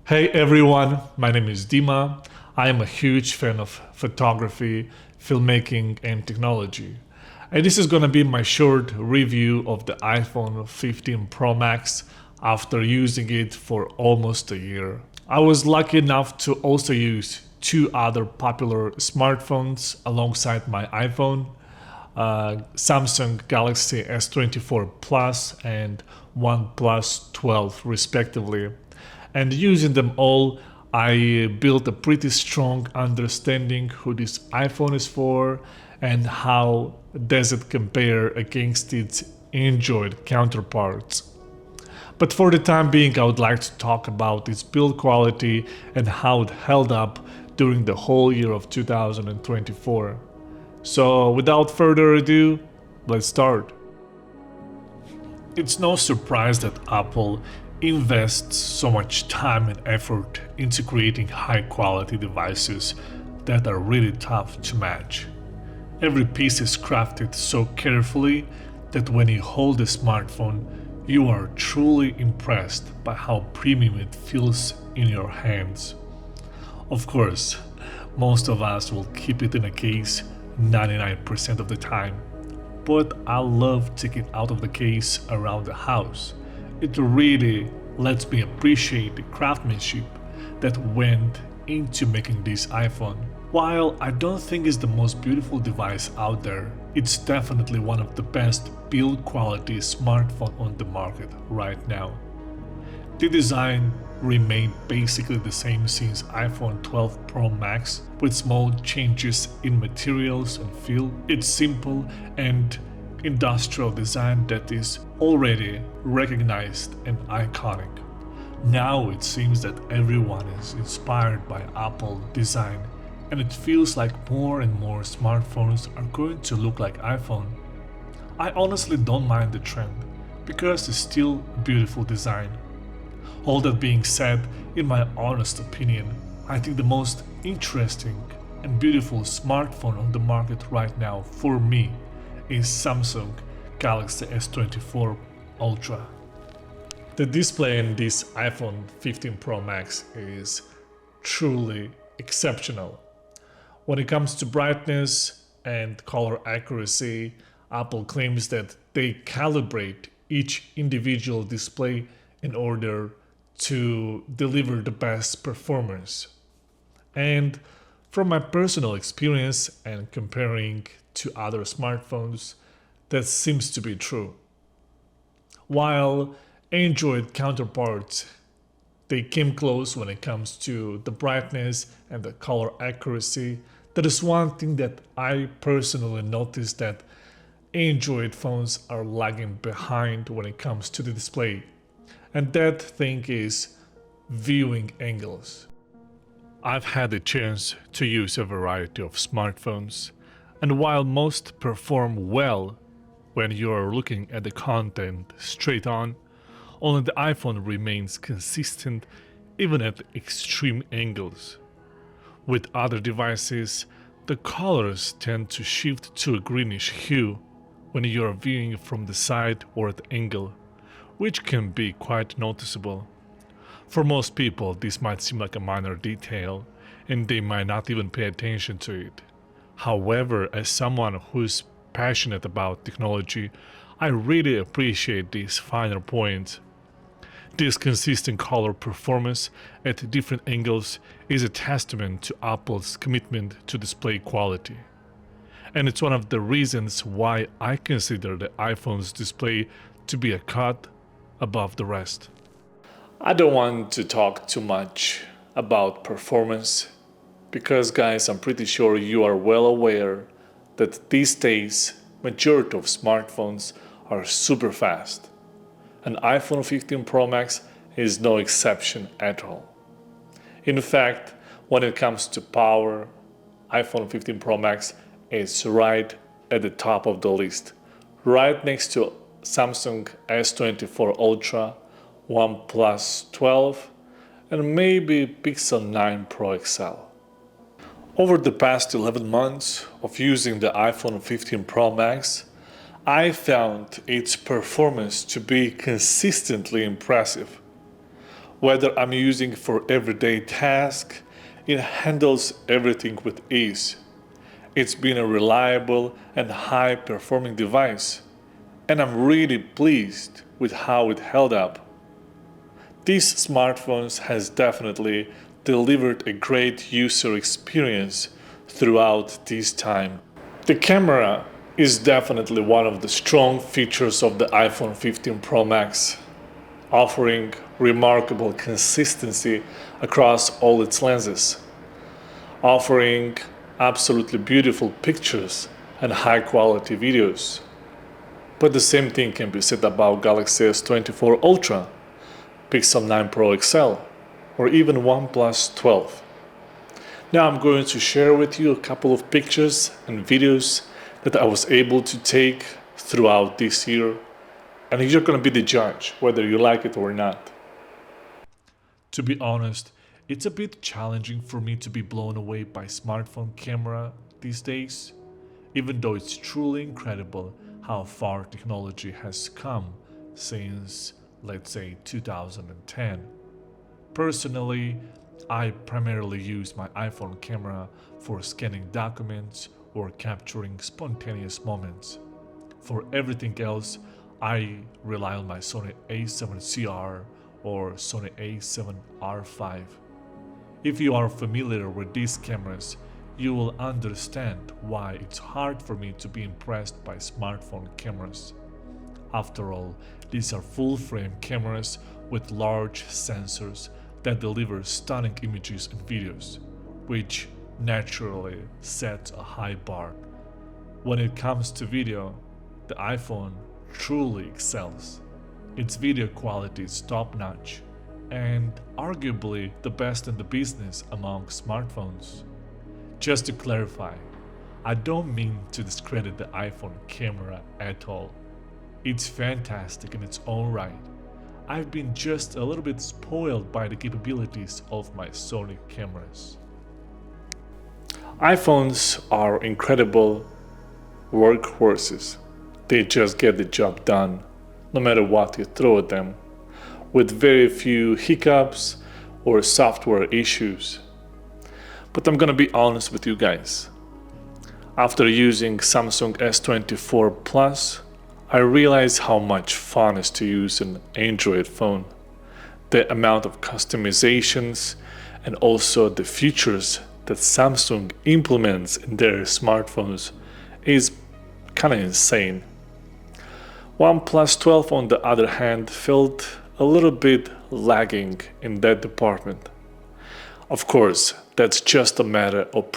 Hey everyone, my name is Dima. I am a huge fan of photography, filmmaking, and technology. And this is gonna be my short review of the iPhone 15 Pro Max after using it for almost a year. I was lucky enough to also use two other popular smartphones alongside my iPhone, Samsung Galaxy S24 Plus and OnePlus 12 respectively. And using them all, I built a pretty strong understanding who this iPhone is for and how does it compare against its Android counterparts. But for the time being, I would like to talk about its build quality and how it held up during the whole year of 2024. So without further ado, let's start. It's no surprise that Apple invests so much time and effort into creating high quality devices that are really tough to match. Every piece is crafted so carefully that when you hold a smartphone, you are truly impressed by how premium it feels in your hands. Of course, most of us will keep it in a case 99% of the time, but I love taking out of the case around the house. It really lets me appreciate the craftsmanship that went into making this iPhone. While I don't think it's the most beautiful device out there, it's definitely one of the best build quality smartphone on the market right now. The design remained basically the same since iPhone 12 Pro Max, with small changes in materials and feel. It's simple and industrial design that is already recognized and iconic. Now it seems that everyone is inspired by Apple design, and it feels like more and more smartphones are going to look like iPhone. I honestly don't mind the trend because it's still a beautiful design. All that being said, in my honest opinion, I think the most interesting and beautiful smartphone on the market right now for me is Samsung Galaxy S24 Ultra. The display in this iPhone 15 Pro Max is truly exceptional. When it comes to brightness and color accuracy, Apple claims that they calibrate each individual display in order to deliver the best performance. And from my personal experience and comparing to other smartphones, that seems to be true. While Android counterparts, they came close when it comes to the brightness and the color accuracy. That is one thing that I personally noticed, that Android phones are lagging behind when it comes to the display. And that thing is viewing angles. I've had the chance to use a variety of smartphones, and while most perform well when you are looking at the content straight on, only the iPhone remains consistent even at extreme angles. With other devices, the colors tend to shift to a greenish hue when you are viewing from the side or at angle, which can be quite noticeable. For most people, this might seem like a minor detail, and they might not even pay attention to it. However, as someone who's passionate about technology, I really appreciate these finer points. This consistent color performance at different angles is a testament to Apple's commitment to display quality. And it's one of the reasons why I consider the iPhone's display to be a cut above the rest. I don't want to talk too much about performance because, guys, I'm pretty sure you are well aware that these days majority of smartphones are super fast. An iPhone 15 Pro Max is no exception at all. In fact, when it comes to power, iPhone 15 Pro Max is right at the top of the list, right next to Samsung S24 Ultra, OnePlus 12, and maybe Pixel 9 Pro XL. Over the past 11 months of using the iPhone 15 Pro Max, I found its performance to be consistently impressive. Whether I'm using it for everyday tasks, it handles everything with ease. It's been a reliable and high-performing device, and I'm really pleased with how it held up. This smartphone has definitely delivered a great user experience throughout this time. The camera is definitely one of the strong features of the iPhone 15 Pro Max, offering remarkable consistency across all its lenses, offering absolutely beautiful pictures and high-quality videos. But the same thing can be said about Galaxy S24 Ultra, Pixel 9 Pro XL, or even OnePlus 12. Now I'm going to share with you a couple of pictures and videos that I was able to take throughout this year, and you're going to be the judge whether you like it or not. To be honest, it's a bit challenging for me to be blown away by smartphone camera these days, even though it's truly incredible how far technology has come since, let's say, 2010. Personally, I primarily use my iPhone camera for scanning documents or capturing spontaneous moments. For everything else, I rely on my Sony a7CR or Sony a7R5. If you are familiar with these cameras, you will understand why it's hard for me to be impressed by smartphone cameras. After all, these are full-frame cameras with large sensors that deliver stunning images and videos, which naturally sets a high bar. When it comes to video, the iPhone truly excels. Its video quality is top-notch and arguably the best in the business among smartphones. Just to clarify, I don't mean to discredit the iPhone camera at all. It's fantastic in its own right. I've been just a little bit spoiled by the capabilities of my Sony cameras. iPhones are incredible workhorses. They just get the job done, no matter what you throw at them, with very few hiccups or software issues. But I'm gonna be honest with you guys. After using Samsung S24 Plus, I realized how much fun it is to use an Android phone. The amount of customizations and also the features that Samsung implements in their smartphones is kinda insane. OnePlus 12 on the other hand felt a little bit lagging in that department. Of course, that's just a matter of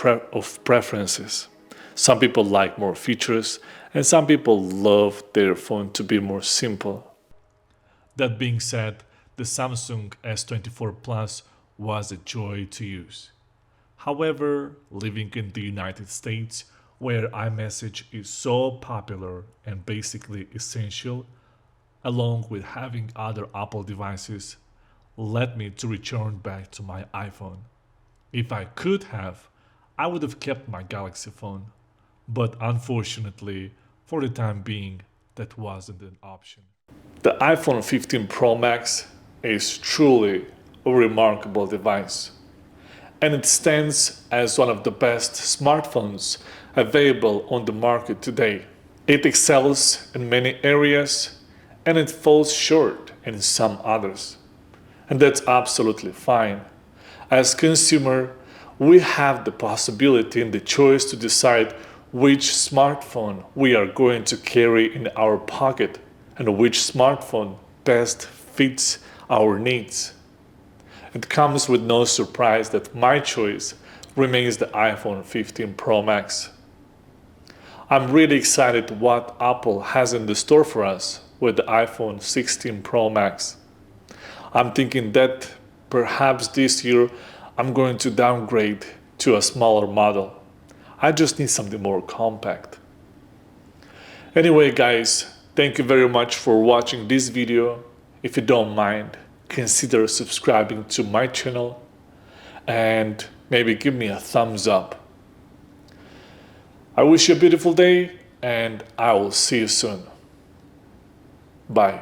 preferences. Some people like more features and some people love their phone to be more simple. That being said, the Samsung S24 Plus was a joy to use. However, living in the United States, where iMessage is so popular and basically essential, along with having other Apple devices, led me to return back to my iPhone. If I could have, I would have kept my Galaxy phone, but unfortunately, for the time being, that wasn't an option. The iPhone 15 Pro Max is truly a remarkable device, and it stands as one of the best smartphones available on the market today. It excels in many areas and it falls short in some others. And that's absolutely fine. As consumer, we have the possibility and the choice to decide which smartphone we are going to carry in our pocket and which smartphone best fits our needs. It comes with no surprise that my choice remains the iPhone 15 Pro Max. I'm really excited what Apple has in the store for us with the iPhone 16 Pro Max. I'm thinking that perhaps this year I'm going to downgrade to a smaller model. I just need something more compact. Anyway guys, thank you very much for watching this video. If you don't mind, consider subscribing to my channel and maybe give me a thumbs up. I wish you a beautiful day and I will see you soon. Bye.